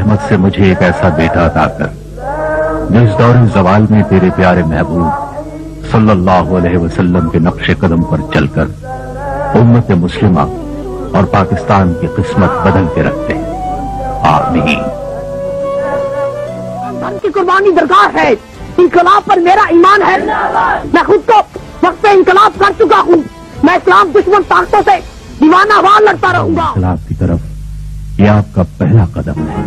रहमत से मुझे एक ऐसा बेटा अता कर जो इस दौर ज़वाल में तेरे प्यारे महबूब सल्लल्लाहु अलैहि वसल्लम के नक्शे कदम पर चलकर उम्मत मुस्लिमा और पाकिस्तान की किस्मत बदल के रखते हैं। आमीन। धन की कुर्बानी दरकार है, इंकलाब पर मेरा ईमान है। मैं खुद को वक्त पे इंकलाब कर चुका हूँ। मैं इस्लाम दुश्मन ताकतों से दीवाना वार लड़ता रहूंगा। इंकलाब की तरफ यह आपका पहला कदम है।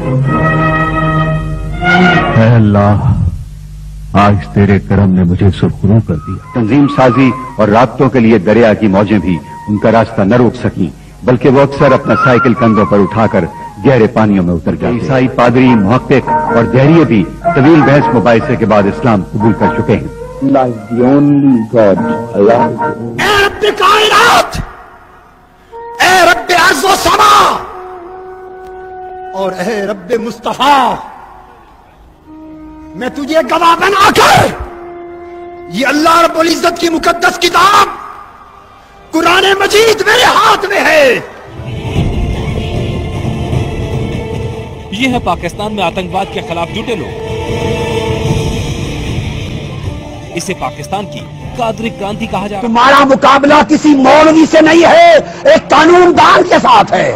अल्लाह, आज तेरे करम ने मुझे सुरखरू कर दिया। तंजीम साजी और राब्तों के लिए दरिया की मौजें भी उनका रास्ता न रोक सकी, बल्कि वो अक्सर अपना साइकिल कंधों पर उठाकर गहरे पानियों में उतर जाते। ईसाई पादरी, मुहक्किक और दहरिये भी तवील बहस मुबाहिसे के बाद इस्लाम कबूल कर चुके हैं। ए रब्बे अज़्ज़ो समा और ए रब्बे मुस्तफा, मैं तुझे गवाह बनाकर ये अल्लाह रब्बुल इज्जत की मुकद्दस किताब कुरान मजीद मेरे हाथ में है। ये है पाकिस्तान में आतंकवाद के खिलाफ जुटे लोग। इसे पाकिस्तान की कादरी क्रांति कहा जा रहा है। तुम्हारा मुकाबला किसी मौलवी से नहीं है, एक कानूनदान के साथ है।